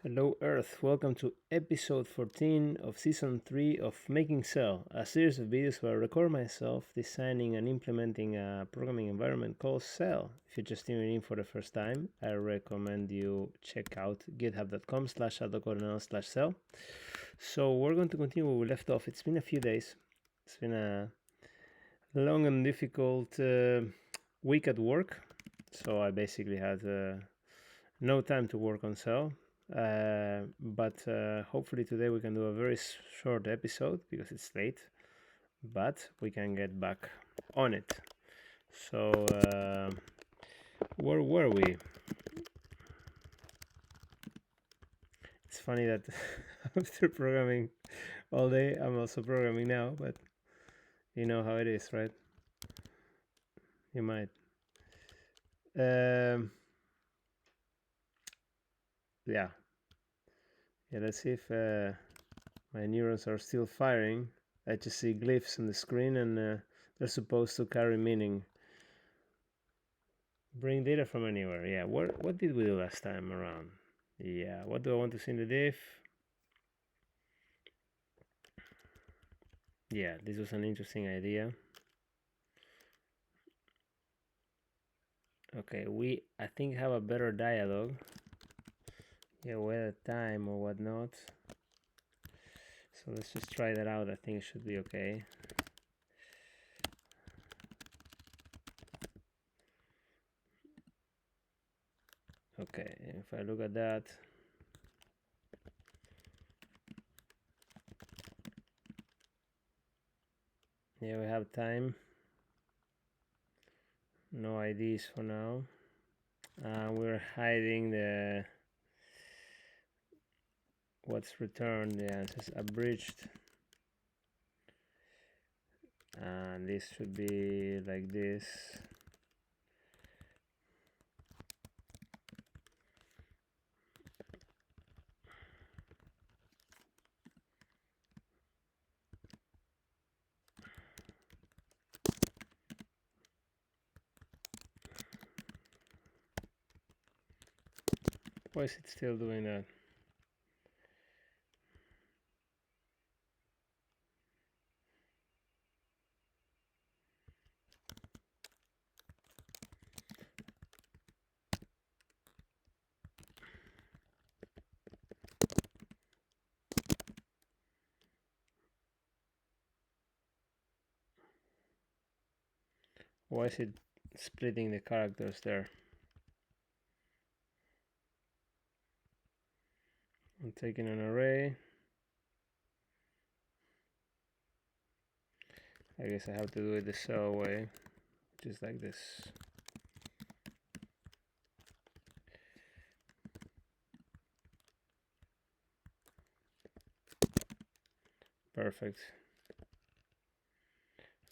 Hello Earth, welcome to episode 14 of season 3 of Making Cell, a series of videos where I record myself designing and implementing a programming environment called Cell. If you're just tuning in for the first time, I recommend you check out github.com/autocornell/cell. So we're going to continue where we left off. It's been a few days. It's been a long and difficult week at work. So I basically had no time to work on Cell. But hopefully today we can do a very short episode because it's late, but we can get back on it. So where were we? It's funny that after programming all day, I'm also programming now, but you know how it is, right? You might. Yeah. Let's see if my neurons are still firing. I just see glyphs on the screen, and they're supposed to carry meaning. Bring data from anywhere. Yeah, what did we do last time around? Yeah, what do I want to see in the diff? Yeah, this was an interesting idea. Okay, we I think have a better dialogue. Yeah, whether time or whatnot. So let's just try that out. I think it should be okay. Okay, if I look at that, yeah, we have time. No IDs for now. We're hiding the what's returned. Yeah, it says abridged, and this should be like this. Why is it still doing that? Why is it splitting the characters there? I'm taking an array. I guess I have to do it the cell way, just like this. Perfect.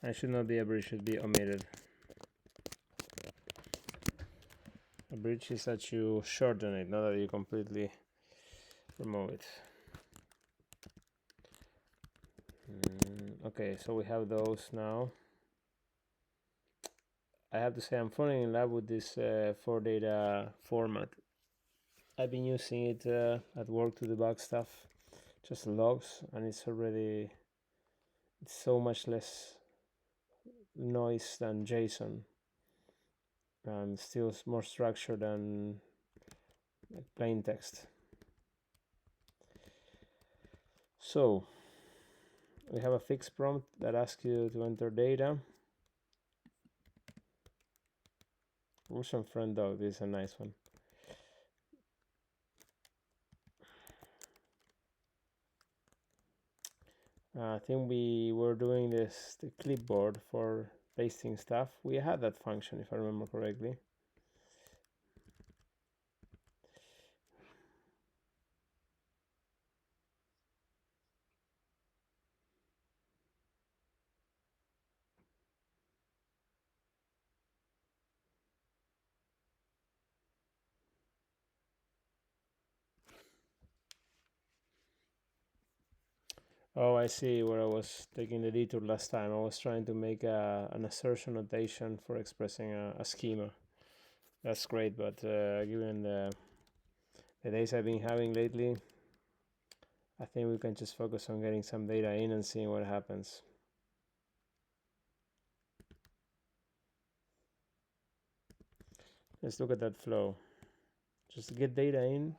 I should not be abridged, should be omitted. Abridged is that you shorten it, not that you completely remove it. Okay, so we have those now. I have to say I'm falling in love with this for data format. I've been using it at work to debug stuff, just logs, and it's so much less noise than JSON, and still more structured than like plain text. So we have a fixed prompt that asks you to enter data. Russian friend dog, this is a nice one. I think we were doing the clipboard for pasting stuff. We had that function, if I remember correctly. Oh, I see where I was taking the detour last time. I was trying to make an assertion notation for expressing a schema. That's great, but given the the days I've been having lately, I think we can just focus on getting some data in and seeing what happens. Let's look at that flow. Just get data in,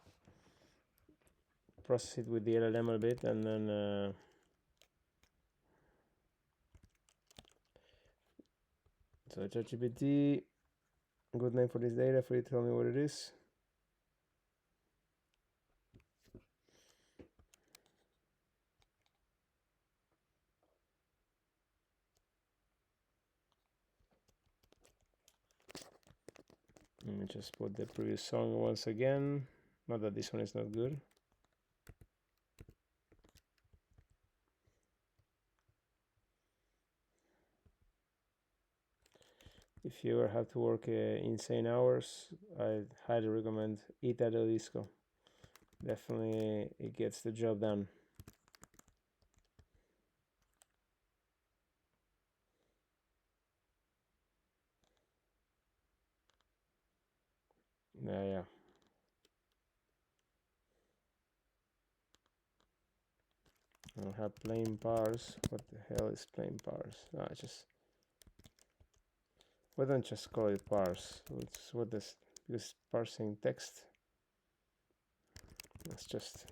process it with the LLM a bit, and then so ChatGPT, good name for this data for you to tell me what it is. Let me just put the previous song once again. Not that this one is not good. If you ever have to work insane hours, I highly recommend TODO Disco. Definitely, it gets the job done. Yeah. I don't have plain parse. What the hell is plain parse? No, why don't just call it parse? It's what this, because parsing text, that's just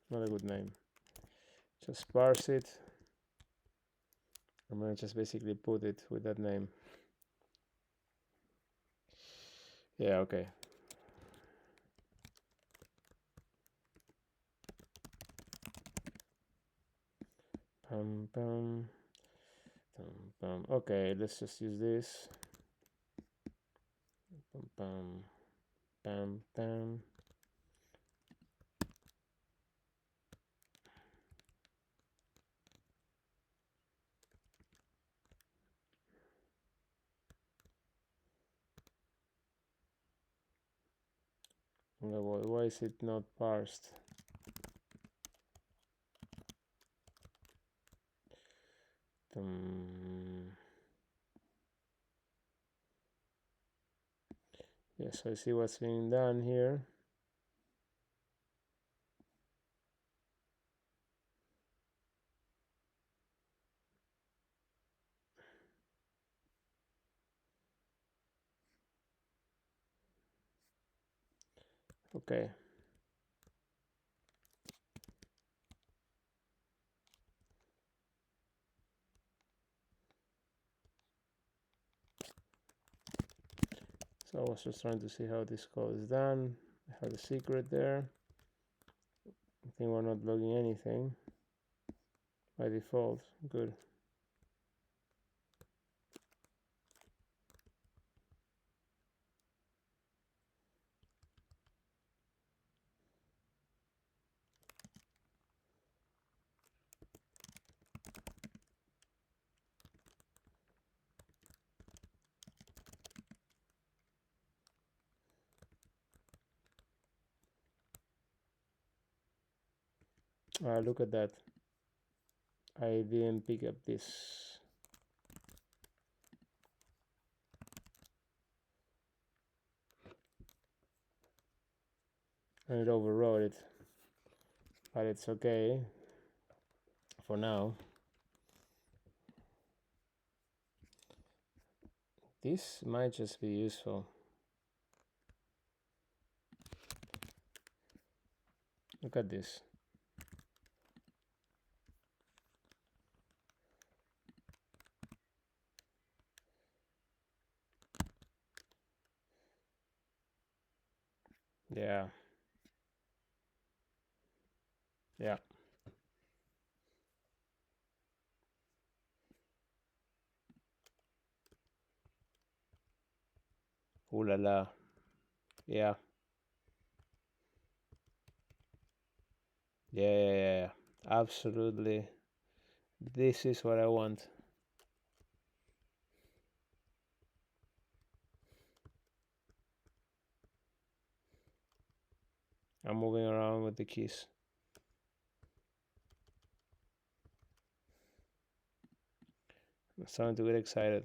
not a good name. Just parse it. I'm gonna just basically put it with that name. Yeah, okay. Okay, let's just use this. Why is it not parsed? Yes, I see what's being done here. Okay. So I was just trying to see how this code is done. I have the secret there. I think we're not logging anything by default. Good. Look at that. I didn't pick up this. And it overrode it. But it's okay for now. This might just be useful. Look at this. Yeah. Yeah. Ooh la la. Yeah. Yeah. Absolutely. This is what I want. I'm moving around with the keys. I'm starting to get excited.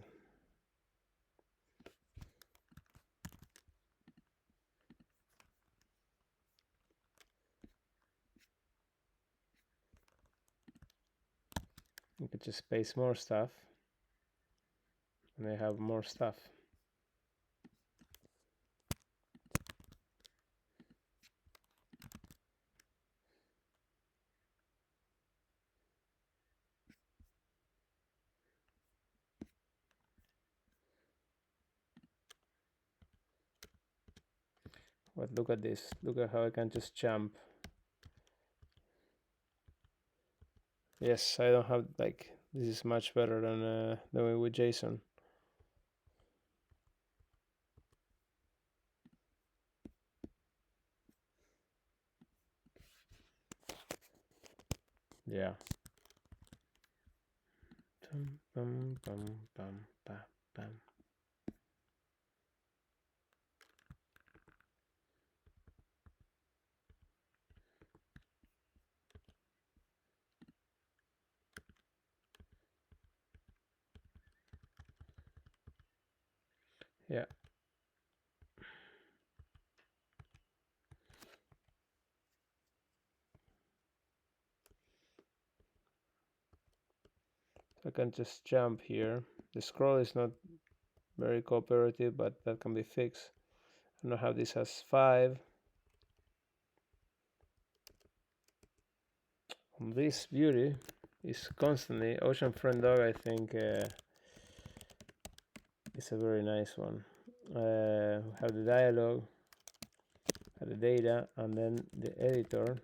You could just paste more stuff, and they have more stuff. But look at this. Look at how I can just jump. Yes, I don't have, like, this is much better than doing with JSON. Yeah. Bum, bum, bum, bum, bum, bum. Yeah. I can just jump here. The scroll is not very cooperative, but that can be fixed. I know how this has 5. This beauty is constantly oceanfront dog. I think it's a very nice one. Have the dialogue, have the data, and then the editor.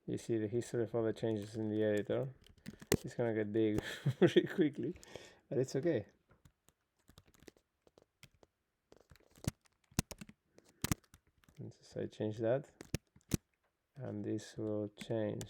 You see the history of all the changes in the editor. It's gonna get big very quickly, but it's okay. And so I change that, and this will change.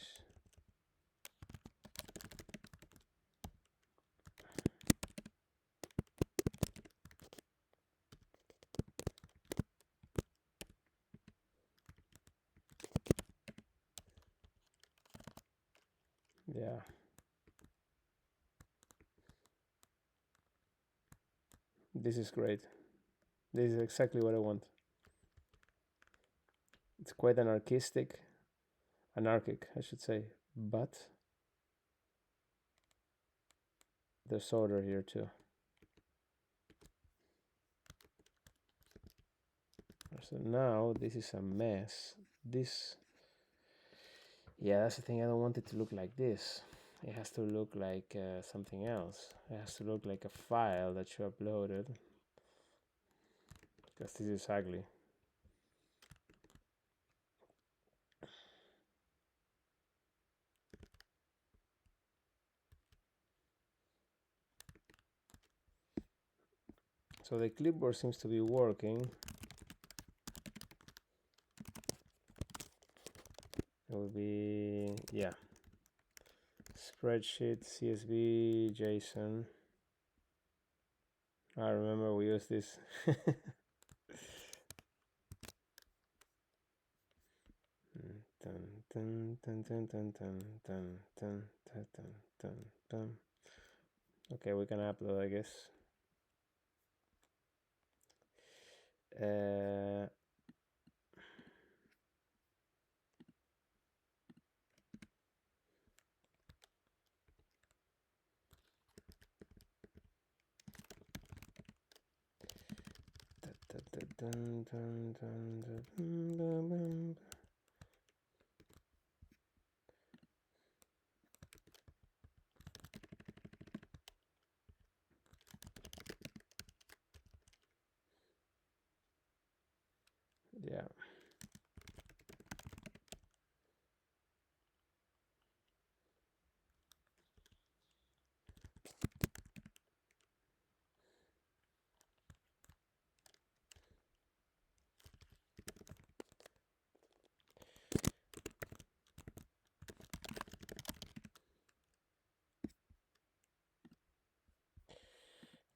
Yeah. This is great. This is exactly what I want. It's quite anarchic, I should say, but there's order here too. So now this is a mess. This, yeah, that's the thing. I don't want it to look like this. It has to look like something else. It has to look like a file that you uploaded, because this is ugly. So the clipboard seems to be working. It will be, yeah, spreadsheet, CSV, JSON. I remember we used this. Okay, we can upload, I guess. Yeah.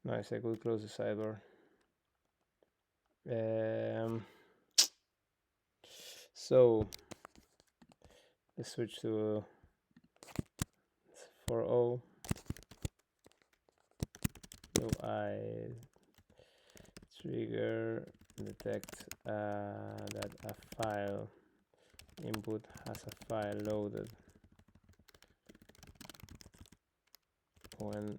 Nice, I could close the sidebar. So let's switch to 4.0. UI trigger detect that a file input has a file loaded when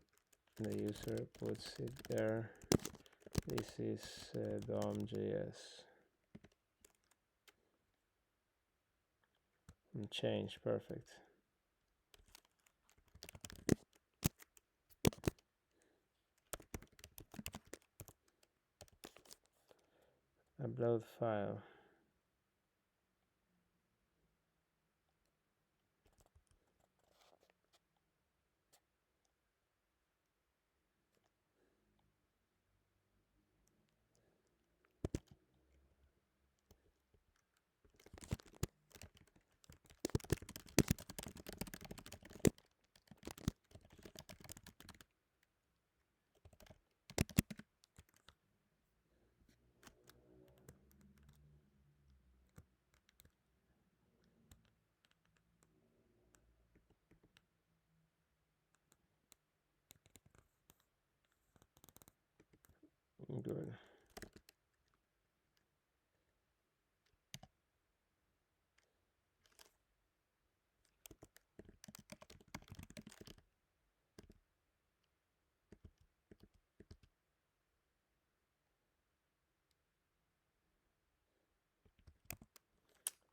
the user puts it there. This is dom.js. And change, perfect. Upload file. Good.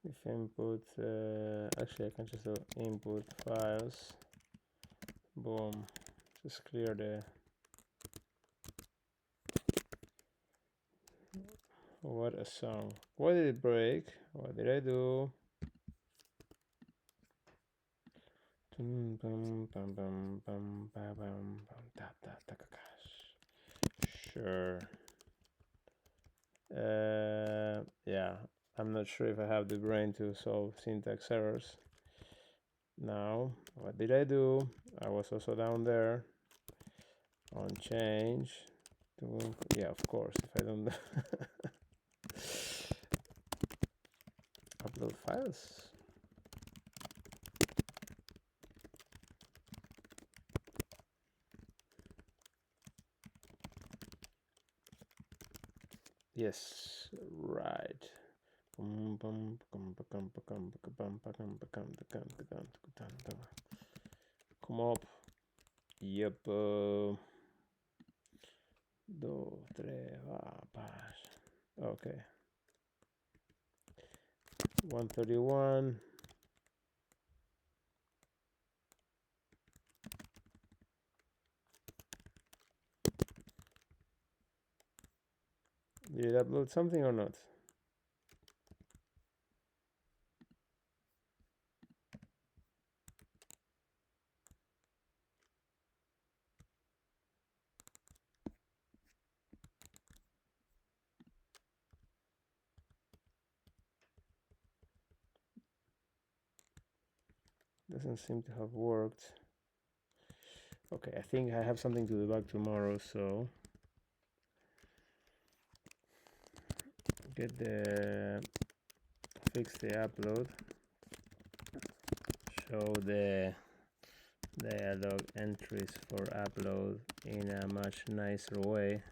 If input, actually I can just do input files, boom, just clear the, what a song. Why did it break? What did I do? Sure. Yeah, I'm not sure if I have the brain to solve syntax errors. Now, what did I do? I was also down there on change. Yeah, of course, if I don't upload files. Yes, right. Come up. Yep. 2, 3, okay. 131. Did it upload something or not? Doesn't seem to have worked. Okay, I think I have something to debug tomorrow, so fix the upload, show the dialog entries for upload in a much nicer way.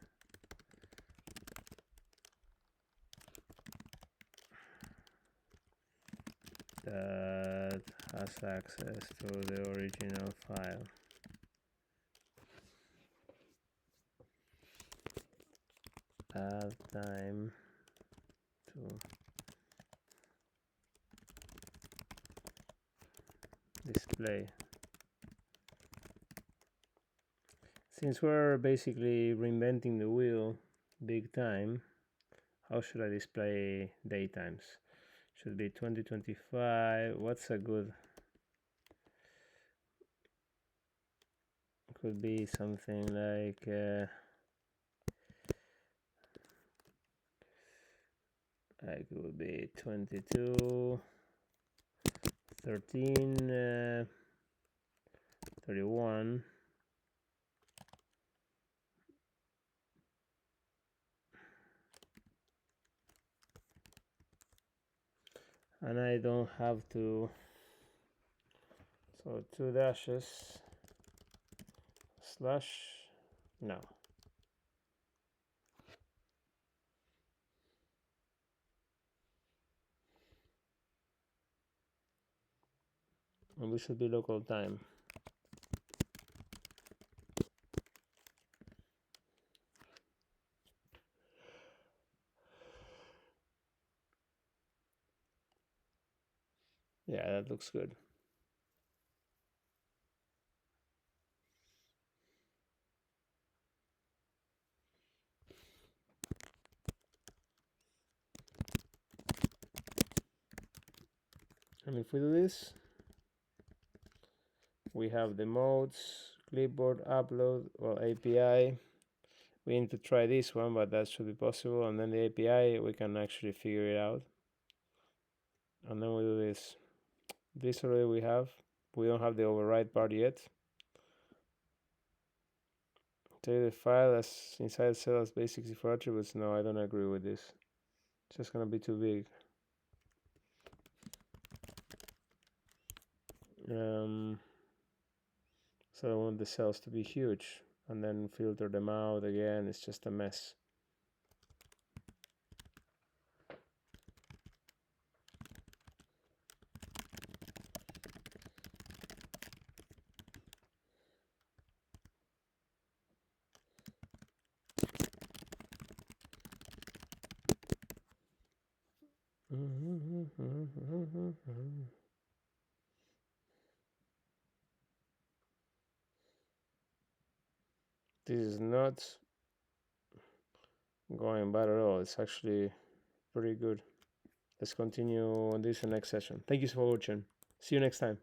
That has access to the original file. Add time to display. Since we're basically reinventing the wheel big time, how should I display datetimes? Should be 2025. What's a good? Could be something like it would be 22, 13, 31. And I don't have to, so 2 dashes slash, no. and we should be local time. Yeah, that looks good. And if we do this, we have the modes, clipboard, upload, well, API. We need to try this one, but that should be possible. And then the API, we can actually figure it out. And then we do this. This already we have. We don't have the override part yet. Take the file as inside cell as basics for attributes. No, I don't agree with this. It's just gonna be too big. So I want the cells to be huge, and then filter them out again. It's just a mess. This is not going bad at all. It's actually pretty good. Let's continue on this in the next session. Thank you for watching. See you next time.